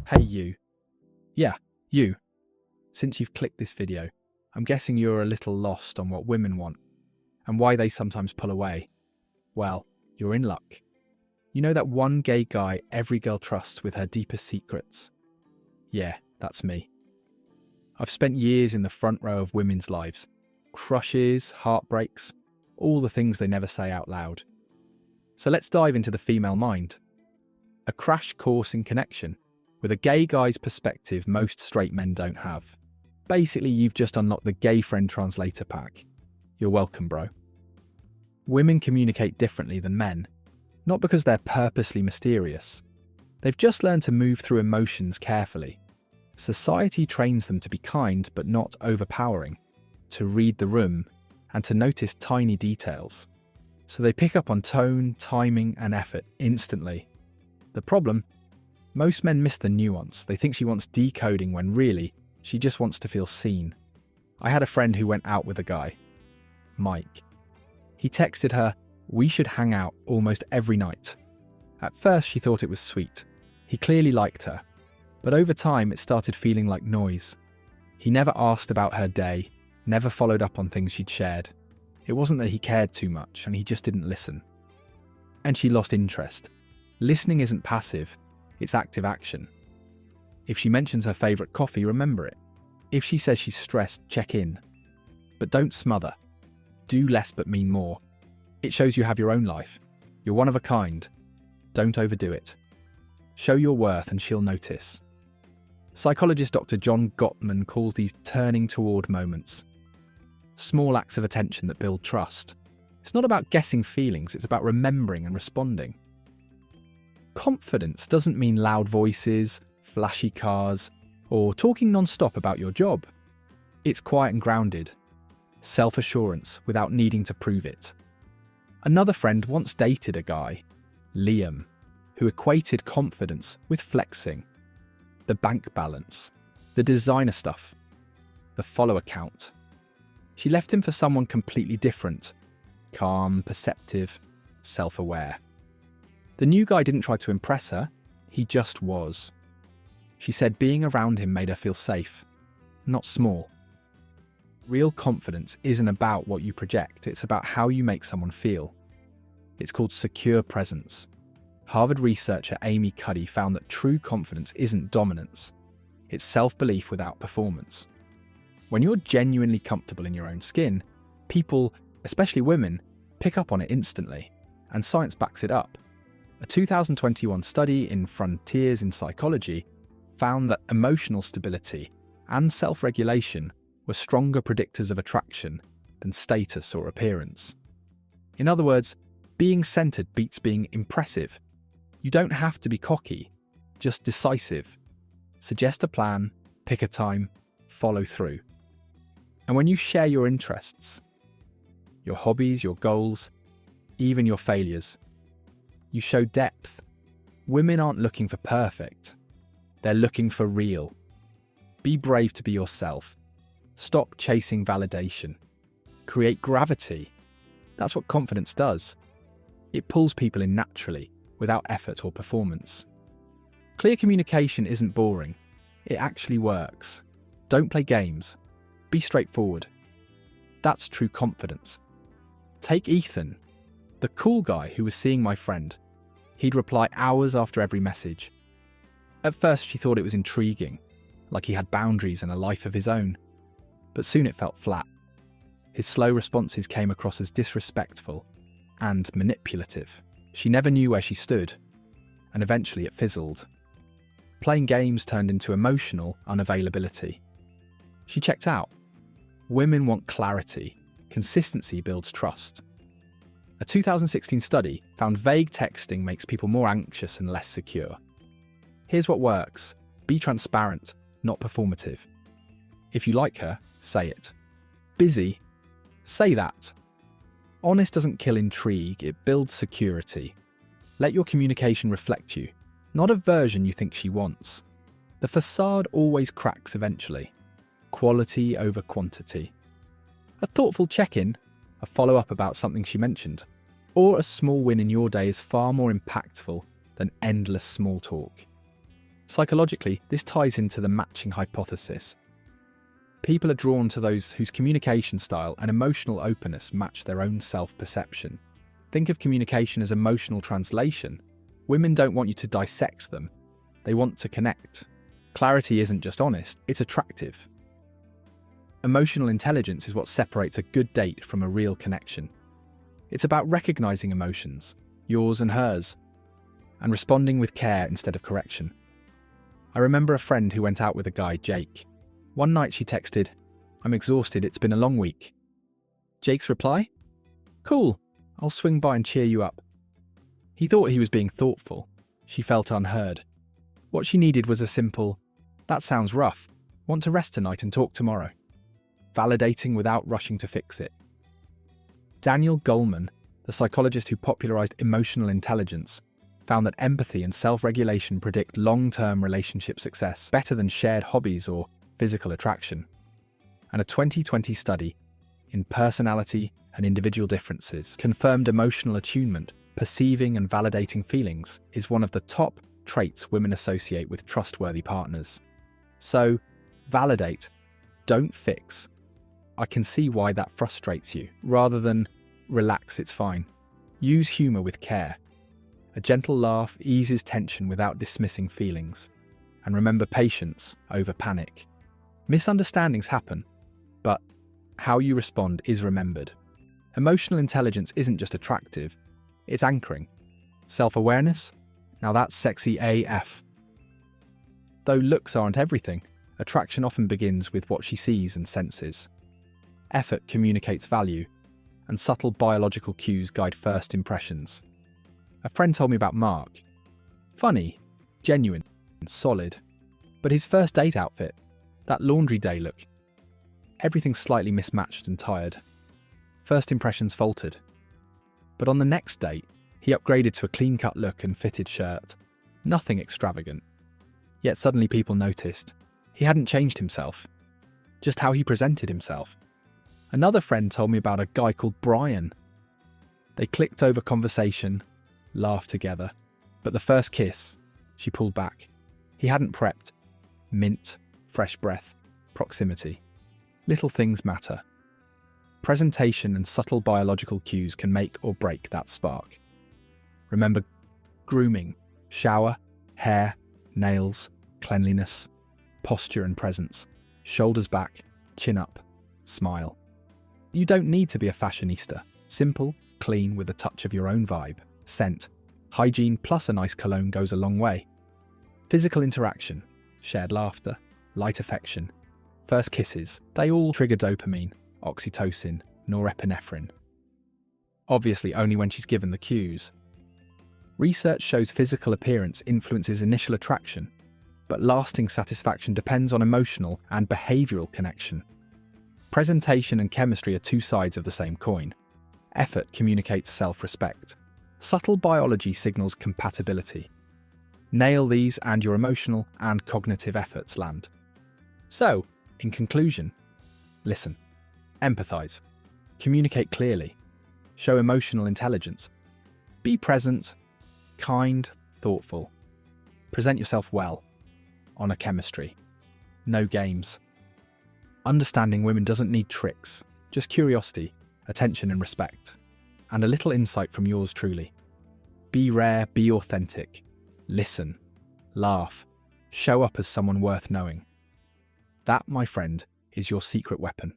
Hey you. Yeah, you. Since you've clicked this video, I'm guessing you're a little lost on what women want and why they sometimes pull away. Well, you're in luck. You know that one gay guy every girl trusts with her deepest secrets? Yeah, that's me. I've spent years in the front row of women's lives. Crushes, heartbreaks, all the things they never say out loud. So let's dive into the female mind. A crash course in connection with a gay guy's perspective most straight men don't have. Basically, you've just unlocked the gay friend translator pack. You're welcome, bro. Women communicate differently than men, not because they're purposely mysterious. They've just learned to move through emotions carefully. Society trains them to be kind but not overpowering, to read the room, and to notice tiny details. So they pick up on tone, timing, and effort instantly. The problem? Most men miss the nuance. They think she wants decoding when really, she just wants to feel seen. I had a friend who went out with a guy, Mike. He texted her, "We should hang out almost every night." At first she thought it was sweet. He clearly liked her. But over time it started feeling like noise. He never asked about her day, never followed up on things she'd shared. It wasn't that he cared too much, and he just didn't listen. And she lost interest. Listening isn't passive, it's active action. If she mentions her favourite coffee, remember it. If she says she's stressed, check in. But don't smother. Do less but mean more. It shows you have your own life. You're one of a kind. Don't overdo it. Show your worth and she'll notice. Psychologist Dr. John Gottman calls these turning toward moments. Small acts of attention that build trust. It's not about guessing feelings, it's about remembering and responding. Confidence doesn't mean loud voices, flashy cars, or talking non-stop about your job. It's quiet and grounded. Self-assurance without needing to prove it. Another friend once dated a guy, Liam, who equated confidence with flexing. The bank balance, the designer stuff, the follower count. She left him for someone completely different, calm, perceptive, self-aware. The new guy didn't try to impress her, he just was. She said being around him made her feel safe, not small. Real confidence isn't about what you project, it's about how you make someone feel. It's called secure presence. Harvard researcher Amy Cuddy found that true confidence isn't dominance, it's self-belief without performance. When you're genuinely comfortable in your own skin, people, especially women, pick up on it instantly, and science backs it up. A 2021 study in Frontiers in Psychology found that emotional stability and self-regulation were stronger predictors of attraction than status or appearance. In other words, being centered beats being impressive. You don't have to be cocky, just decisive. Suggest a plan, pick a time, follow through. And when you share your interests, your hobbies, your goals, even your failures, you show depth. Women aren't looking for perfect. They're looking for real. Be brave to be yourself. Stop chasing validation. Create gravity. That's what confidence does. It pulls people in naturally, without effort or performance. Clear communication isn't boring. It actually works. Don't play games. Be straightforward. That's true confidence. Take Ethan, the cool guy who was seeing my friend. He'd reply hours after every message. At first she thought it was intriguing, like he had boundaries and a life of his own. But soon it felt flat. His slow responses came across as disrespectful and manipulative. She never knew where she stood, and eventually it fizzled. Playing games turned into emotional unavailability. She checked out. Women want clarity. Consistency builds trust. A 2016 study found vague texting makes people more anxious and less secure. Here's what works. Be transparent, not performative. If you like her, say it. Busy? Say that. Honest doesn't kill intrigue, it builds security. Let your communication reflect you, not a version you think she wants. The facade always cracks eventually. Quality over quantity. A thoughtful check-in, a follow-up about something she mentioned, or a small win in your day is far more impactful than endless small talk. Psychologically, this ties into the matching hypothesis. People are drawn to those whose communication style and emotional openness match their own self-perception. Think of communication as emotional translation. Women don't want you to dissect them. They want to connect. Clarity isn't just honest, it's attractive. Emotional intelligence is what separates a good date from a real connection. It's about recognizing emotions, yours and hers, and responding with care instead of correction. I remember a friend who went out with a guy, Jake. One night she texted, "I'm exhausted, it's been a long week." Jake's reply? "Cool, I'll swing by and cheer you up." He thought he was being thoughtful. She felt unheard. What she needed was a simple, "That sounds rough. Want to rest tonight and talk tomorrow." Validating without rushing to fix it. Daniel Goleman, the psychologist who popularized emotional intelligence, found that empathy and self-regulation predict long-term relationship success better than shared hobbies or physical attraction. And a 2020 study in personality and individual differences confirmed emotional attunement, perceiving and validating feelings, is one of the top traits women associate with trustworthy partners. So, validate, don't fix. I can see why that frustrates you, rather than relax, it's fine. Use humor with care. A gentle laugh eases tension without dismissing feelings. And remember patience over panic. Misunderstandings happen, but how you respond is remembered. Emotional intelligence isn't just attractive, it's anchoring. Self-awareness? Now that's sexy AF. Though looks aren't everything, attraction often begins with what she sees and senses. Effort communicates value, and subtle biological cues guide first impressions. A friend told me about Mark. Funny, genuine, solid. But his first date outfit, that laundry day look, everything slightly mismatched and tired. First impressions faltered. But on the next date, he upgraded to a clean-cut look and fitted shirt. Nothing extravagant. Yet suddenly people noticed. He hadn't changed himself, just how he presented himself. Another friend told me about a guy called Brian. They clicked over conversation, laughed together, but the first kiss, she pulled back. He hadn't prepped. Mint, fresh breath, proximity. Little things matter. Presentation and subtle biological cues can make or break that spark. Remember, grooming, shower, hair, nails, cleanliness, posture and presence, shoulders back, chin up, smile. You don't need to be a fashionista. Simple, clean with a touch of your own vibe. Scent, hygiene plus a nice cologne goes a long way. Physical interaction, shared laughter, light affection, first kisses, they all trigger dopamine, oxytocin, norepinephrine. Obviously only when she's given the cues. Research shows physical appearance influences initial attraction, but lasting satisfaction depends on emotional and behavioural connection. Presentation and chemistry are two sides of the same coin. Effort communicates self-respect. Subtle biology signals compatibility. Nail these and your emotional and cognitive efforts land. So, in conclusion, listen, empathize, communicate clearly, show emotional intelligence, be present, kind, thoughtful, present yourself well, honor chemistry, no games. Understanding women doesn't need tricks, just curiosity, attention and respect, and a little insight from yours truly. Be rare, be authentic, listen, laugh, show up as someone worth knowing. That, my friend, is your secret weapon.